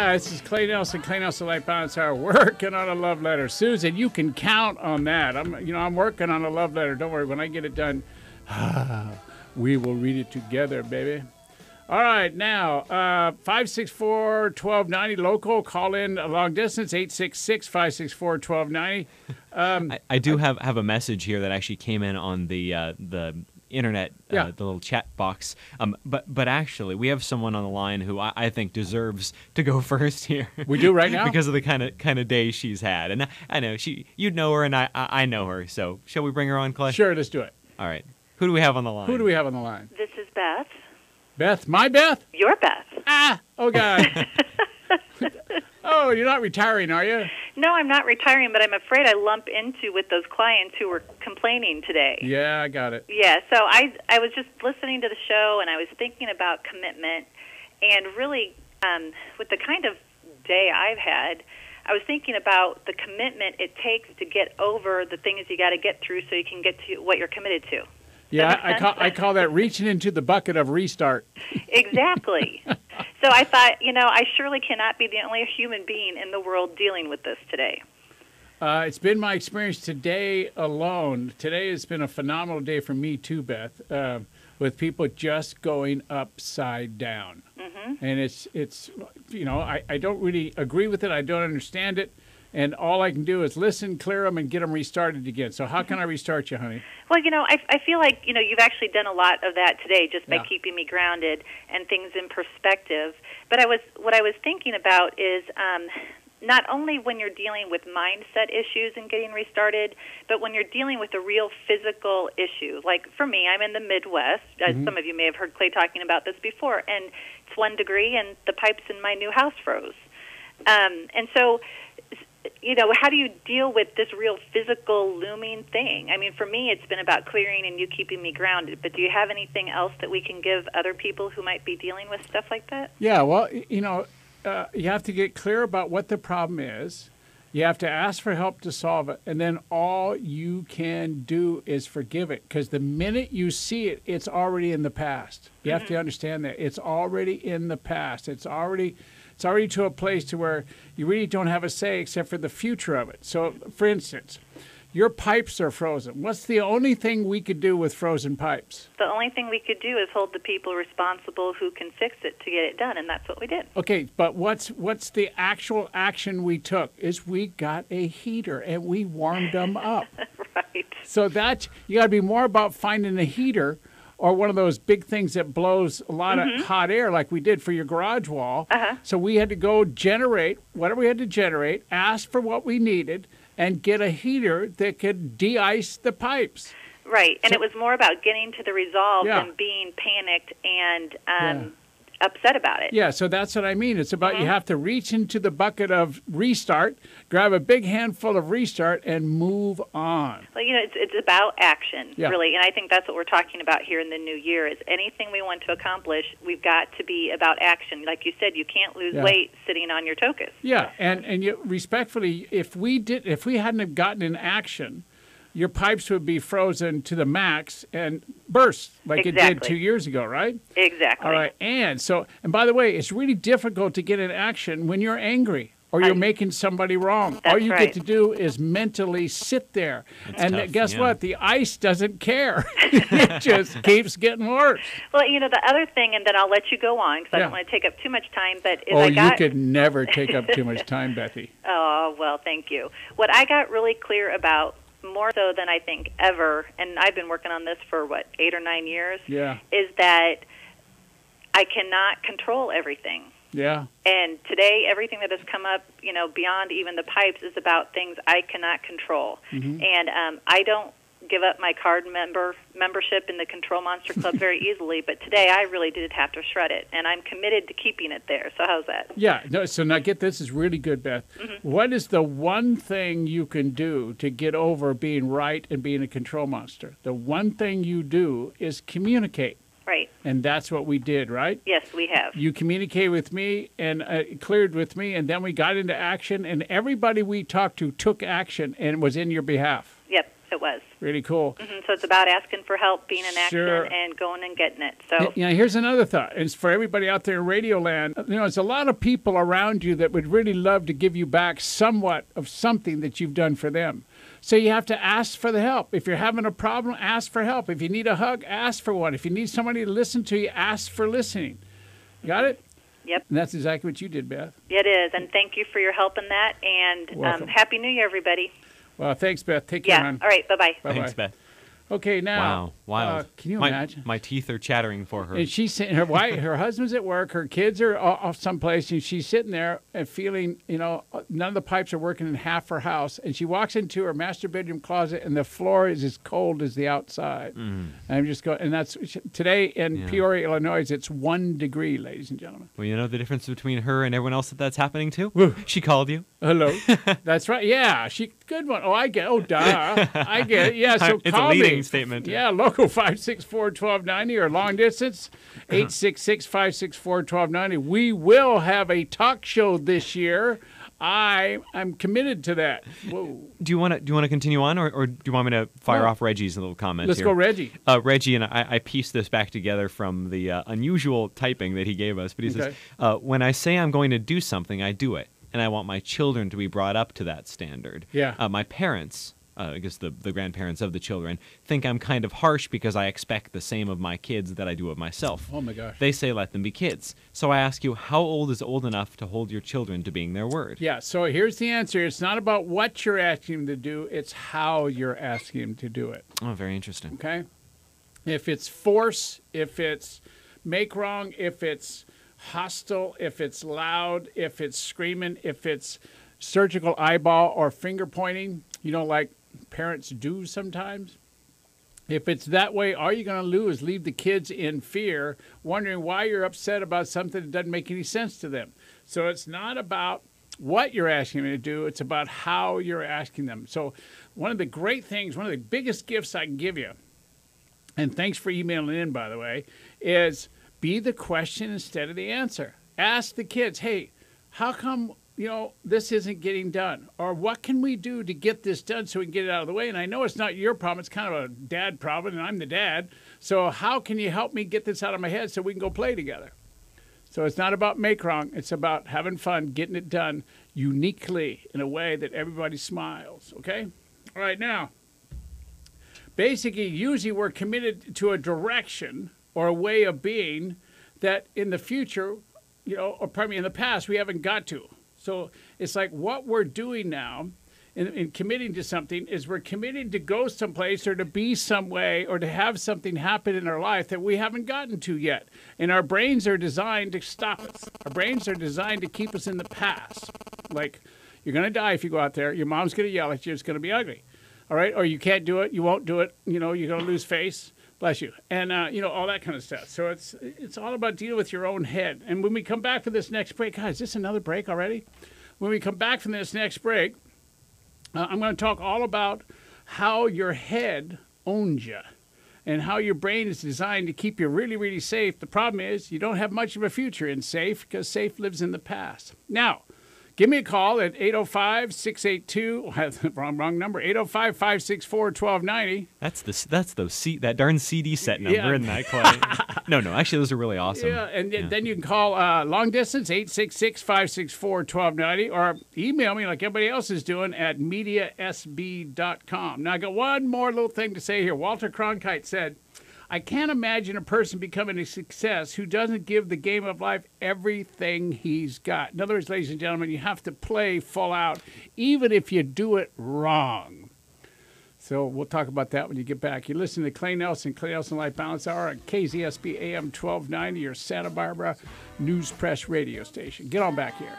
Yeah, this is Clay Nelson Life Balance Hour, working on a love letter. Susan, you can count on that. I'm working on a love letter. Don't worry, when I get it done, we will read it together, baby. All right, now, 564-1290, local, call in long distance, 866-564-1290. I do have a message here that actually came in on the internet, the little chat box. But actually, we have someone on the line who I think deserves to go first here. We do right now? Because of the kind of day she's had. And I know you'd know her, and I know her. So shall we bring her on, Clay? Sure, let's do it. All right. Who do we have on the line? Who do we have on the line? This is Beth. Beth? My Beth? Your Beth. Oh, God. Oh, you're not retiring, are you? No, I'm not retiring, but I'm afraid I lump into with those clients who were complaining today. Yeah, I got it. Yeah, so I was just listening to the show, and I was thinking about commitment, and really, with the kind of day I've had, I was thinking about the commitment it takes to get over the things you got to get through so you can get to what you're committed to. Yeah, I call that reaching into the bucket of restart. Exactly. So I thought, I surely cannot be the only human being in the world dealing with this today. It's been my experience today alone. Today has been a phenomenal day for me too, Beth, with people just going upside down. Mm-hmm. And it's I don't really agree with it. I don't understand it. And all I can do is listen, clear them, and get them restarted again. So how can I restart you, honey? Well, I feel like, you've actually done a lot of that today just by keeping me grounded and things in perspective. But what I was thinking about is not only when you're dealing with mindset issues and getting restarted, but when you're dealing with a real physical issue. Like for me, I'm in the Midwest. As some of you may have heard Clay talking about this before. And it's 1 degree, and the pipes in my new house froze. And so... how do you deal with this real physical looming thing? I mean, for me, it's been about clearing and you keeping me grounded. But do you have anything else that we can give other people who might be dealing with stuff like that? Yeah, well, you have to get clear about what the problem is. You have to ask for help to solve it. And then all you can do is forgive it. Because the minute you see it, it's already in the past. You have to understand that. It's already in the past. It's already to a place to where you really don't have a say except for the future of it. So, for instance, your pipes are frozen. What's the only thing we could do with frozen pipes? The only thing we could do is hold the people responsible who can fix it to get it done, and that's what we did. Okay, but what's the actual action we took is we got a heater and we warmed them up. Right. So you got to be more about finding a heater or one of those big things that blows a lot of hot air like we did for your garage wall. So we had to go generate whatever we had to generate, ask for what we needed, and get a heater that could de-ice the pipes. Right, and it was more about getting to the resolve than being panicked and upset about it. Yeah, so that's what I mean. It's about you have to reach into the bucket of restart, grab a big handful of restart, and move on. Well, it's about action, really, and I think that's what we're talking about here in the new year is anything we want to accomplish, we've got to be about action. Like you said, you can't lose weight sitting on your tokus. Yeah, and you, respectfully, if we hadn't have gotten in action, your pipes would be frozen to the max and burst like it did 2 years ago, right? Exactly. All right. And by the way, it's really difficult to get in action when you're angry or you're making somebody wrong. All you get to do is mentally sit there. And guess what? The ice doesn't care. It just keeps getting worse. Well, the other thing, and then I'll let you go on because I don't want to take up too much time, but you could never take up too much time, Bethy. Oh, well, thank you. What I got really clear about, more so than I think ever, and I've been working on this for, 8 or 9 years, is that I cannot control everything. Yeah. And today, everything that has come up, beyond even the pipes is about things I cannot control. And I don't give up my card membership in the Control Monster Club very easily, but today I really did have to shred it, and I'm committed to keeping it there. So how's that? Yeah. No, so now get this is really good, Beth. What is the one thing you can do to get over being right and being a control monster? The one thing you do is communicate. Right. And that's what we did, right? Yes, we have. You communicated with me and cleared with me, and then we got into action, and everybody we talked to took action and was in your behalf. Yep. it was. Really cool. So it's about asking for help, being in action, Sure. and going and getting it. So Here's another thought. It's for everybody out there in Radio Land. There's a lot of people around you that would really love to give you back somewhat of something that you've done for them. So you have to ask for the help. If you're having a problem, ask for help. If you need a hug, ask for one. If you need somebody to listen to you, ask for listening. Got it? Yep. And that's exactly what you did, Beth. It is, and thank you for your help in that, and Happy New Year, everybody. Well, thanks, Beth. Take care, man. All right, bye-bye. Bye-bye. Thanks, Beth. Okay, now. Wow. Can you imagine? My teeth are chattering for her. And she's sitting, her husband's at work, her kids are off someplace, and she's sitting there and feeling, none of the pipes are working in half her house. And she walks into her master bedroom closet, and the floor is as cold as the outside. And I'm just going, and that's today in Peoria, Illinois. It's 1 degree, ladies and gentlemen. Well, you know the difference between her and everyone else that's happening to? Woo. She called you. Hello. That's right. Yeah, good one. Oh, I get. Oh, duh. I get it. Yeah. So it's call a leading me. statement. Yeah, local 564-1290 or long distance 866-564-1290. We will have a talk show this year. I'm committed to that. Whoa. Do you want to continue on, or do you want me to fire off Reggie's little comment? Let's here? go, Reggie. Reggie and I pieced this back together from the unusual typing that he gave us. But he says, when I say I'm going to do something, I do it. And I want my children to be brought up to that standard. Yeah. My parents, I guess the grandparents of the children, think I'm kind of harsh because I expect the same of my kids that I do of myself. Oh, my gosh. They say let them be kids. So I ask you, how old is old enough to hold your children to being their word? Yeah, so here's the answer. It's not about what you're asking them to do. It's how you're asking them to do it. Oh, very interesting. Okay? If it's force, if it's make wrong, if it's hostile, if it's loud, if it's screaming, if it's surgical eyeball or finger pointing, like parents do sometimes. If it's that way, all you're going to do is leave the kids in fear, wondering why you're upset about something that doesn't make any sense to them. So it's not about what you're asking them to do. It's about how you're asking them. So one of the great things, one of the biggest gifts I can give you, and thanks for emailing in, by the way, is be the question instead of the answer. Ask the kids, hey, how come, this isn't getting done? Or what can we do to get this done so we can get it out of the way? And I know it's not your problem. It's kind of a dad problem, and I'm the dad. So how can you help me get this out of my head so we can go play together? So it's not about make wrong. It's about having fun, getting it done uniquely in a way that everybody smiles, okay? All right, now, basically, usually we're committed to a direction or a way of being that in the future, or pardon me, in the past, we haven't got to. So it's like what we're doing now in committing to something is we're committing to go someplace or to be some way or to have something happen in our life that we haven't gotten to yet. And our brains are designed to stop us. Our brains are designed to keep us in the past. Like, you're going to die if you go out there. Your mom's going to yell at you. It's going to be ugly. All right? Or you can't do it. You won't do it. You're going to lose face. Bless you. And, all that kind of stuff. So it's all about dealing with your own head. And when we come back from this next break, guys, is this another break already? When we come back from this next break, I'm going to talk all about how your head owns you and how your brain is designed to keep you really, really safe. The problem is you don't have much of a future in safe because safe lives in the past. Now, give me a call at 805-682, wrong number, 805-564-1290. That's that darn CD set number in that Clay. No, actually those are really awesome. Yeah, and then you can call long distance, 866-564-1290, or email me like everybody else is doing at mediasb.com. Now, I got one more little thing to say here. Walter Cronkite said, I can't imagine a person becoming a success who doesn't give the game of life everything he's got. In other words, ladies and gentlemen, you have to play full out, even if you do it wrong. So we'll talk about that when you get back. You're listening to Clay Nelson Life Balance Hour on KZSB AM 1290, your Santa Barbara News Press radio station. Get on back here.